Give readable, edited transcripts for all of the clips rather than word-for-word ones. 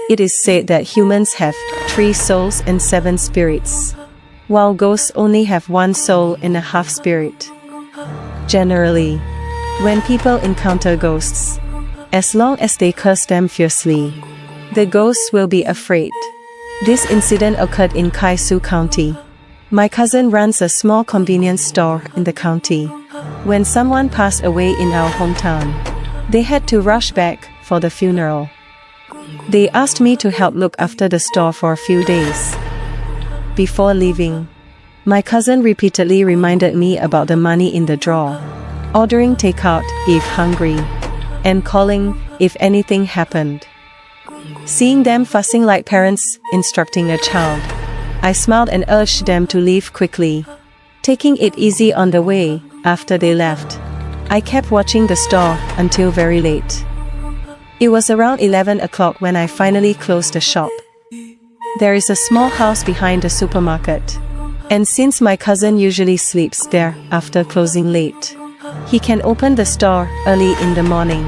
It is said that humans have 3 souls and 7 spirits, while ghosts only have 1 soul and a half spirit. Generally, when people encounter ghosts, as long as they curse them fiercely, the ghosts will be afraid. This incident occurred in Cai Xu County. My cousin runs a small convenience store in the county. When someone passed away in our hometown, they had to rush back for the funeral. They asked me to help look after the store for a few days. Before leaving, my cousin repeatedly reminded me about the money in the drawer, ordering takeout if hungry, and calling if anything happened. Seeing them fussing like parents instructing a child, I smiled and urged them to leave quickly, taking it easy on the way. After they left, I kept watching the store until very late. It was around 11 o'clock when I finally closed the shop. There is a small house behind the supermarket, and since my cousin usually sleeps there after closing late, he can open the store early in the morning.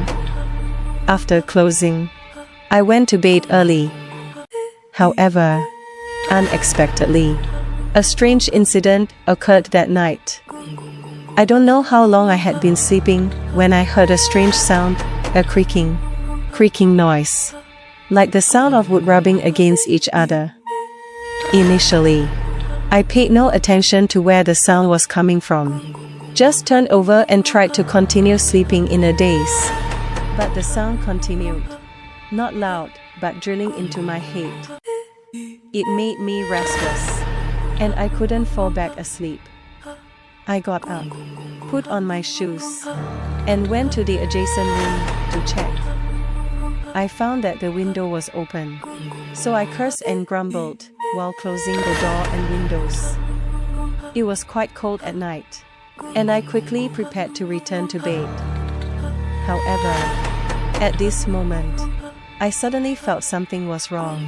After closing, I went to bed early. However, unexpectedly, a strange incident occurred that night. I don't know how long I had been sleeping when I heard a strange sound, a creaking noise, like the sound of wood rubbing against each other. Initially, I paid no attention to where the sound was coming from, just turned over and tried to continue sleeping in a daze. But the sound continued, not loud, but drilling into my head. It made me restless, and I couldn't fall back asleep. I got up, put on my shoes, and went to the adjacent room to check. I found that the window was open, so I cursed and grumbled while closing the door and windows. It was quite cold at night, and I quickly prepared to return to bed. However, at this moment, I suddenly felt something was wrong.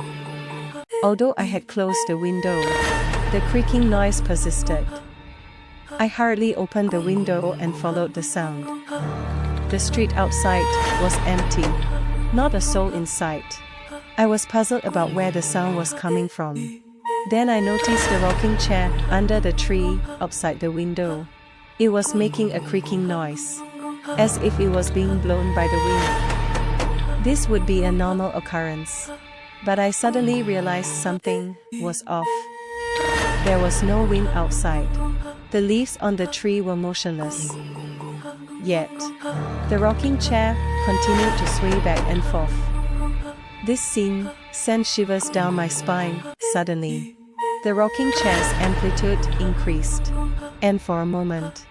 Although I had closed the window, the creaking noise persisted. I hurriedly opened the window and followed the sound. The street outside was empty, not a soul in sight. I was puzzled about where the sound was coming from. Then I noticed the rocking chair under the tree outside the window. It was making a creaking noise, as if it was being blown by the wind. This would be a normal occurrence, but I suddenly realized something was off. There was no wind outside. The leaves on the tree were motionless. Yet, the rocking chair continued to sway back and forth. This scene sent shivers down my spine. Suddenly, the rocking chair's amplitude increased, and for a moment,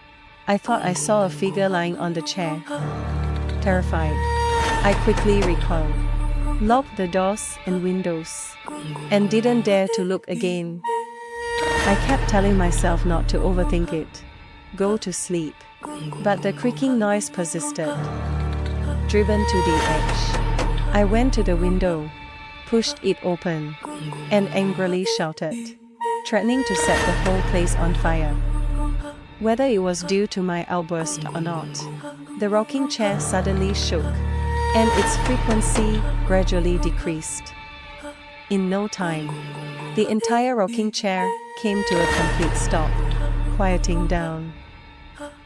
I thought I saw a figure lying on the chair. Terrified, I quickly recoiled, locked the doors and windows, and didn't dare to look again. I kept telling myself not to overthink it, go to sleep, but the creaking noise persisted. Driven to the edge, I went to the window, pushed it open, and angrily shouted, threatening to set the whole place on fire. Whether it was due to my outburst or not, the rocking chair suddenly shook, and its frequency gradually decreased. In no time, the entire rocking chair came to a complete stop, quieting down.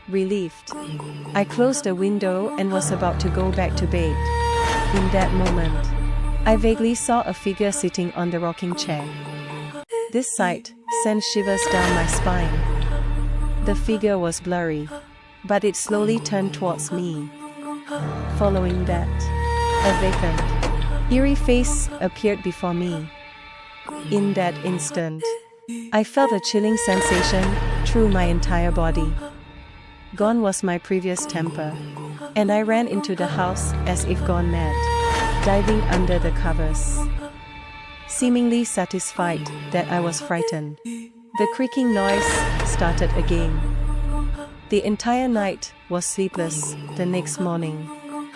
Relieved, I closed the window and was about to go back to bed. In that moment, I vaguely saw a figure sitting on the rocking chair. This sight sent shivers down my spine. The figure was blurry, but it slowly turned towards me. Following that, a vacant, eerie face appeared before me. In that instant, I felt a chilling sensation through my entire body. Gone was my previous temper, and I ran into the house as if gone mad, diving under the covers. Seemingly satisfied that I was frightened, the creaking noise started again. The entire night was sleepless. The next morning,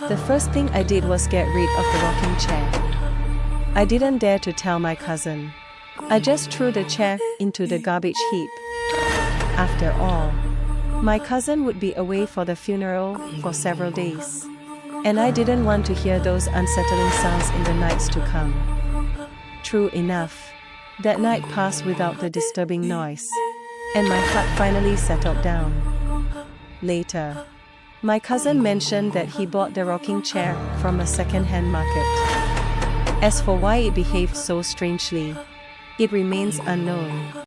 the first thing I did was get rid of the rocking chair. I didn't dare to tell my cousin. I just threw the chair into the garbage heap. After all, my cousin would be away for the funeral for several days, and I didn't want to hear those unsettling sounds in the nights to come. True enough, that night passed without the disturbing noise, and my heart finally settled down. Later, my cousin mentioned that he bought the rocking chair from a second-hand market. As for why it behaved so strangely, it remains unknown.